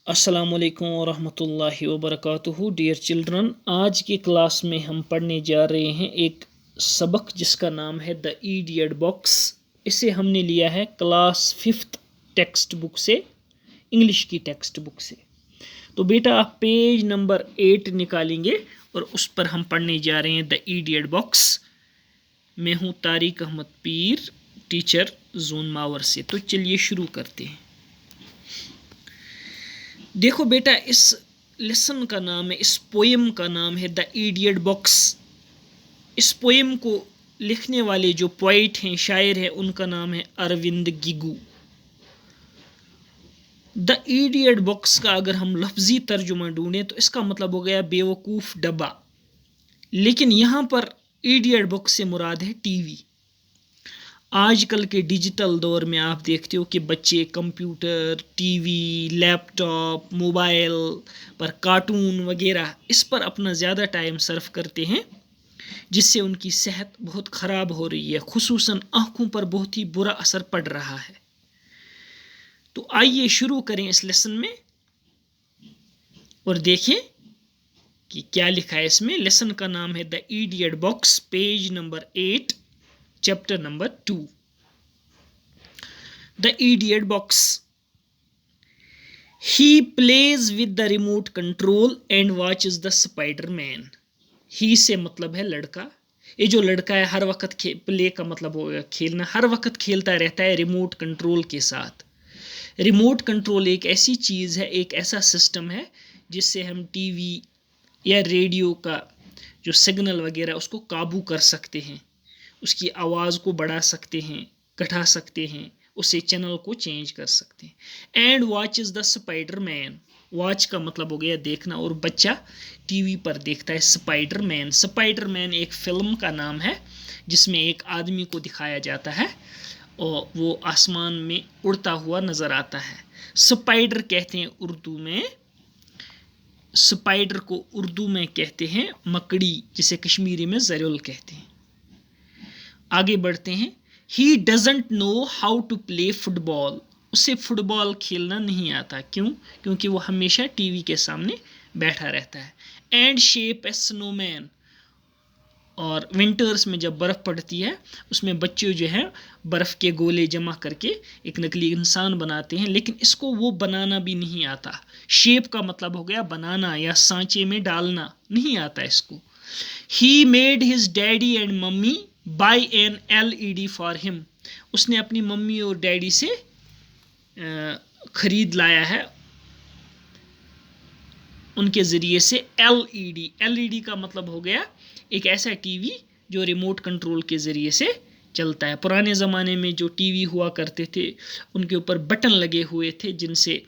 अस्सलामुअलैकुम वरहमतुल्लाहि वबरकातुहू। Dear children, आज की क्लास में हम पढ़ने जा रहे हैं एक सबक जिसका नाम है द इडियट बॉक्स। इसे हमने लिया है क्लास 5th टेक्स्ट बुक से, इंग्लिश की टेक्स्ट बुक से। तो बेटा आप पेज नंबर 8 निकालेंगे और उस पर हम पढ़ने जा रहे हैं द इडियट बॉक्स। मैं हूँ तारिक अहमद पीर, टीचर जोन मावर से। तो चलिए शुरू करते हैं। देखो बेटा, इस लेसन का नाम है, इस पोएम का नाम है द इडियट बॉक्स। इस पोएम को लिखने वाले जो पोइट हैं, शायर हैं, उनका नाम है अरविंद गिगू। द इडियट बॉक्स का अगर हम लफ्जी तर्जुमा ढूंढें तो इसका मतलब हो गया बेवकूफ़ डब्बा। लेकिन यहाँ पर इडियट बॉक्स से मुराद है टीवी। आजकल के डिजिटल दौर में आप देखते हो कि बच्चे कंप्यूटर, टीवी, लैपटॉप, मोबाइल पर कार्टून वगैरह इस पर अपना ज़्यादा टाइम सर्फ करते हैं, जिससे उनकी सेहत बहुत ख़राब हो रही है, खुसूसन आँखों पर बहुत ही बुरा असर पड़ रहा है। तो आइए शुरू करें इस लेसन में और देखें कि क्या लिखा है इसमें। लेसन का नाम है the idiot box, page number 8, chapter number 2। The idiot box. He plays with the remote control and watches the Spider-Man. He से मतलब है लड़का। ये जो लड़का है हर वक्त प्ले का मतलब होगा खेलना, हर वक्त खेलता रहता है रिमोट कंट्रोल के साथ। रिमोट कंट्रोल एक ऐसी चीज़ है, एक ऐसा सिस्टम है जिससे हम टीवी या रेडियो का जो सिग्नल वगैरह उसको काबू कर सकते हैं, उसकी आवाज़ को बढ़ा सकते हैं, घटा सकते हैं, उसे चैनल को चेंज कर सकते हैं। And watch is the Spiderman. Watch का मतलब हो गया देखना, और बच्चा टीवी पर देखता है स्पाइडरमैन। स्पाइडरमैन एक फ़िल्म का नाम है जिसमें एक आदमी को दिखाया जाता है और वो आसमान में उड़ता हुआ नज़र आता है। स्पाइडर कहते हैं उर्दू में, स्पाइडर को उर्दू में कहते हैं मकड़ी, जिसे कश्मीरी में ज़रुल कहते हैं। आगे बढ़ते हैं। He doesn't know how to play football. उसे फुटबॉल खेलना नहीं आता। क्यों? क्योंकि वो हमेशा टीवी के सामने बैठा रहता है। And shape a snowman. और विंटर्स में जब बर्फ़ पड़ती है उसमें बच्चे जो हैं बर्फ़ के गोले जमा करके एक नकली इंसान बनाते हैं, लेकिन इसको वो बनाना भी नहीं आता। शेप का मतलब हो गया बनाना या सांचे में डालना, नहीं आता इसको। He made his daddy and mummy buy an LED for him. उसने अपनी मम्मी और डैडी से ख़रीद लाया है, उनके ज़रिए से LED। LED का मतलब हो गया एक ऐसा टीवी जो रिमोट कंट्रोल के ज़रिए से चलता है। पुराने ज़माने में जो टीवी हुआ करते थे उनके ऊपर बटन लगे हुए थे जिनसे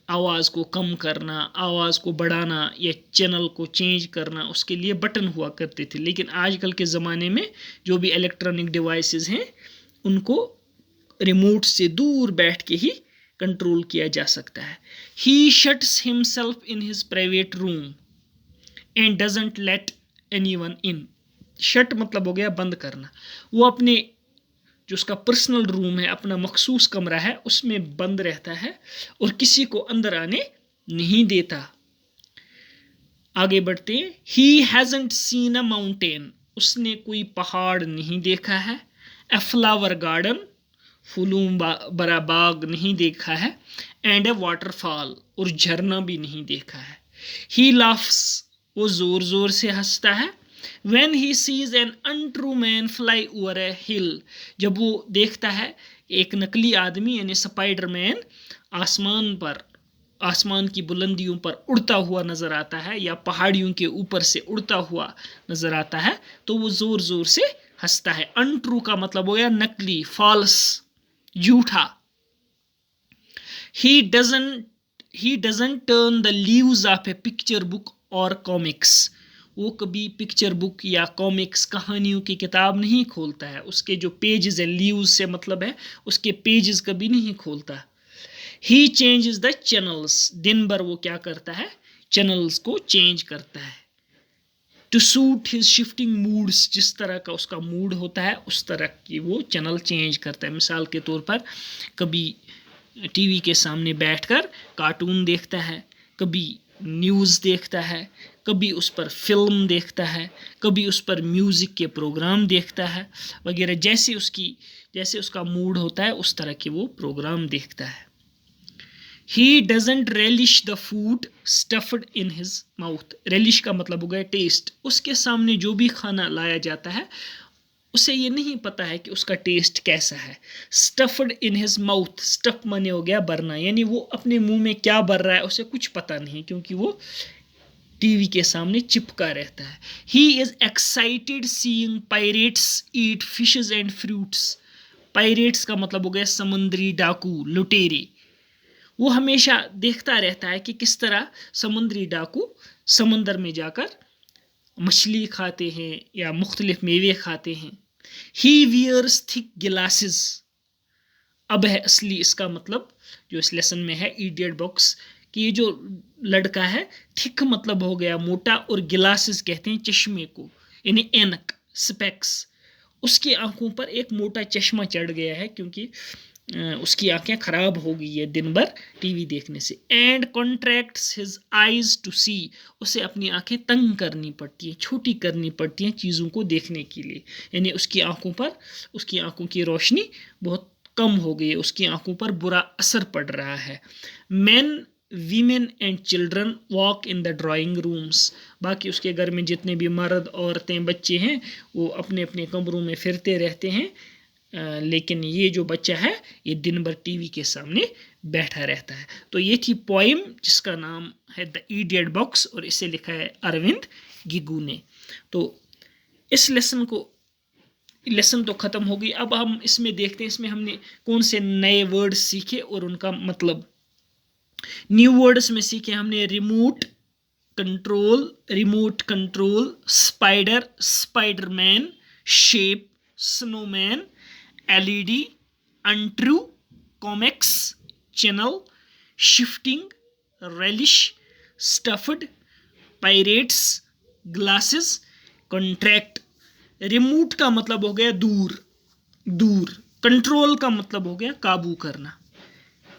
आवाज़ को कम करना, आवाज़ को बढ़ाना या चैनल को चेंज करना, उसके लिए बटन हुआ करते थे। लेकिन आजकल के ज़माने में जो भी इलेक्ट्रॉनिक डिवाइसेस हैं उनको रिमोट से दूर बैठ के ही कंट्रोल किया जा सकता है। He shuts himself in his private room and doesn't let anyone in. Shut मतलब हो गया बंद करना। वो अपने जो उसका पर्सनल रूम है, अपना मखसूस कमरा है, उसमें बंद रहता है और किसी को अंदर आने नहीं देता। आगे बढ़ते हैं। ही हैज़ंट सीन अ माउंटेन। उसने कोई पहाड़ नहीं देखा है। A flower garden. फूलों भरा बाग नहीं देखा है। And A waterfall. और झरना भी नहीं देखा है। ही लाफ्स। वो ज़ोर ज़ोर से हंसता है। When he sees an untrue man fly over a hill. जब वो देखता है एक नकली आदमी यानी स्पाइडरमैन आसमान की बुलंदियों पर उड़ता हुआ नज़र आता है या पहाड़ियों के ऊपर से उड़ता हुआ नज़र आता है, तो वो ज़ोर ज़ोर से हंसता है। अनट्रू का मतलब हो गया नकली, फॉल्स, झूठा। He doesn't turn the leaves of a picture book or comics. वो कभी पिक्चर बुक या कॉमिक्स, कहानियों की किताब नहीं खोलता है। उसके जो पेजेस है, लीव्स से मतलब है उसके पेजेस कभी नहीं खोलता। ही चेंजेस द चैनल्स। दिन भर वो क्या करता है? चैनल्स को चेंज करता है। To suit his shifting moods. जिस तरह का उसका मूड होता है उस तरह की वो चैनल चेंज करता है। मिसाल के तौर पर कभी टीवी के सामने बैठकर कार्टून देखता है, कभी न्यूज़ देखता है, कभी उस पर फिल्म देखता है, कभी उस पर म्यूज़िक के प्रोग्राम देखता है वगैरह। जैसे उसका मूड होता है उस तरह के वो प्रोग्राम देखता है। He doesn't relish the food stuffed in his mouth. relish का मतलब हो गया टेस्ट। उसके सामने जो भी खाना लाया जाता है उसे ये नहीं पता है कि उसका टेस्ट कैसा है। Stuffed in his mouth, stuff माने हो गया भरना, यानी वो अपने मुंह में क्या भर रहा है उसे कुछ पता नहीं, क्योंकि वो टीवी के सामने चिपका रहता है। He is excited seeing pirates eat fishes and fruits. Pirates का मतलब हो गया समुद्री डाकू, लुटेरे। वो हमेशा देखता रहता है कि किस तरह समुद्री डाकू समुंदर में जाकर मछली खाते हैं या मुख्तलिफ मेवे खाते हैं। ही वियर्स थिक ग्लासेस। अब है असली इसका मतलब जो इस लेसन में है इडियट बॉक्स, कि ये जो लड़का है, थिक मतलब हो गया मोटा, और ग्लासेस कहते हैं चश्मे को, यानी ऐनक, स्पेक्स। उसकी आंखों पर एक मोटा चश्मा चढ़ गया है क्योंकि उसकी आंखें खराब हो गई है दिन भर टीवी देखने से। And contracts his eyes to see. उसे अपनी आंखें तंग करनी पड़ती हैं, छोटी करनी पड़ती हैं चीज़ों को देखने के लिए, यानी उसकी आंखों की रोशनी बहुत कम हो गई है, उसकी आंखों पर बुरा असर पड़ रहा है। Main, women and children walk in the drawing rooms. बाकी उसके घर में जितने भी मर्द, औरतें, बच्चे हैं वो अपने अपने कमरों में फिरते रहते हैं, लेकिन ये जो बच्चा है ये दिन भर टीवी के सामने बैठा रहता है। तो ये थी पोइम जिसका नाम है द इडियट बॉक्स, और इसे लिखा है अरविंद गिगू ने। तो इस लेसन तो ख़त्म हो गई। अब हम इसमें देखते हैं इसमें हमने कौन से नए वर्ड्स सीखे और उनका मतलब। न्यू वर्ड्स में सीखे हमने remote control, spider, Spiderman, shape, snowman, LED, untrue, comics, channel, shifting, relish, stuffed, pirates, glasses, contract। Remote का मतलब हो गया दूर। कंट्रोल का मतलब हो गया काबू करना।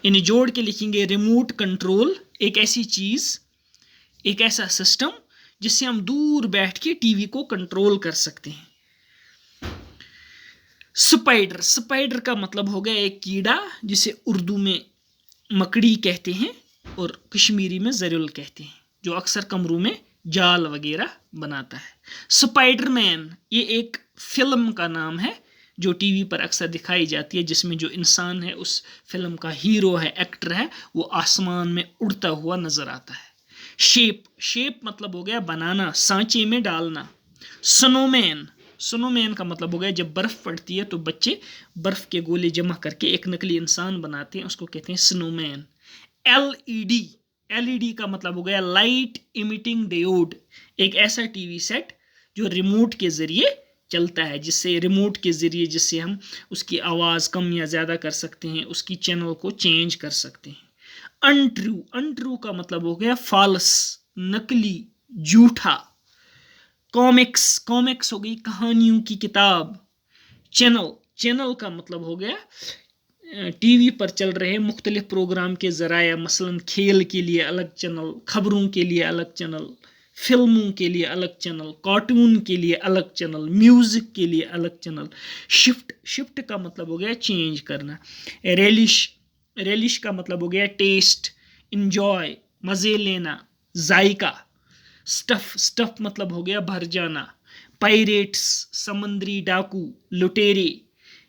इन्हें जोड़ के लिखेंगे रिमोट कंट्रोल, एक ऐसी चीज़, एक ऐसा सिस्टम जिससे हम दूर बैठ के टीवी को कंट्रोल कर सकते हैं। स्पाइडर का मतलब हो गया एक कीड़ा जिसे उर्दू में मकड़ी कहते हैं और कश्मीरी में ज़रुल कहते हैं, जो अक्सर कमरों में जाल वगैरह बनाता है। स्पाइडरमैन ये एक फिल्म का नाम है जो टीवी पर अक्सर दिखाई जाती है, जिसमें जो इंसान है उस फिल्म का हीरो है, एक्टर है, वो आसमान में उड़ता हुआ नज़र आता है। शेप मतलब हो गया बनाना, सांचे में डालना। स्नोमैन का मतलब हो गया जब बर्फ़ पड़ती है तो बच्चे बर्फ़ के गोले जमा करके एक नकली इंसान बनाते हैं, उसको कहते हैं स्नोमैन। LED का मतलब हो गया लाइट इमिटिंग डायोड, एक ऐसा टीवी सेट जो रिमोट के ज़रिए चलता है, जिससे हम उसकी आवाज़ कम या ज़्यादा कर सकते हैं, उसकी चैनल को चेंज कर सकते हैं। अनट्रू का मतलब हो गया फॉल्स, नकली, झूठा। कॉमिक्स हो गई कहानियों की किताब। चैनल का मतलब हो गया टीवी पर चल रहे मुख्तलिफ प्रोग्राम के ज़राया, मसलन खेल के लिए अलग चैनल, खबरों के लिए अलग चैनल, फिल्मों के लिए अलग चैनल, कार्टून के लिए अलग चैनल, म्यूज़िक के लिए अलग चैनल। शिफ्ट का मतलब हो गया चेंज करना। रेलिश का मतलब हो गया टेस्ट, इंजॉय, मज़े लेना, जायका। स्टफ मतलब हो गया भर जाना। पायरेट्स समुद्री डाकू, लुटेरे।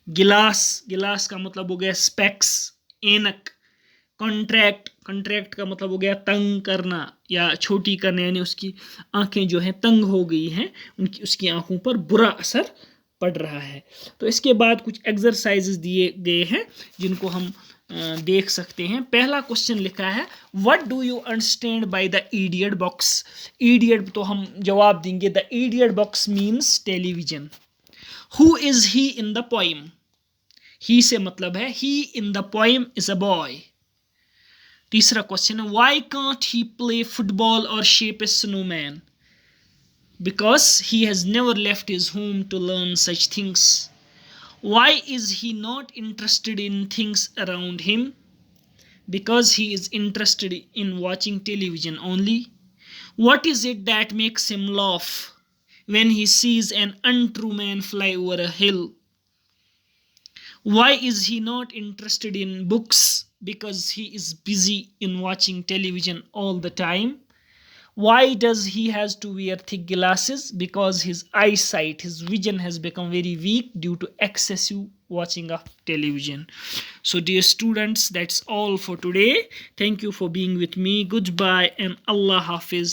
गिलास का मतलब हो गया स्पेक्स, ऐनक। कॉन्ट्रैक्ट का मतलब हो गया तंग करना या छोटी करना, यानी उसकी आंखें जो हैं तंग हो गई हैं, उसकी आंखों पर बुरा असर पड़ रहा है। तो इसके बाद कुछ एक्सरसाइजेस दिए गए हैं जिनको हम देख सकते हैं। पहला क्वेश्चन लिखा है what do you understand by the idiot box. Idiot तो हम जवाब देंगे the idiot box means television. Who is he in the poem. He से मतलब है he in the poem is a boy. तीसरा क्वेश्चन है why can't he play football or shape a snowman. Because he has never left his home to learn such things. Why is he not interested in things around him? Because he is interested in watching television only? What is it that makes him laugh when he sees an untrue man fly over a hill? Why is he not interested in books? Because he is busy in watching television all the time. Why does he has to wear thick glasses? Because his eyesight, his vision has become very weak due to excessive watching of television. So dear students, that's all for today. Thank you for being with me. Goodbye and Allah Hafiz.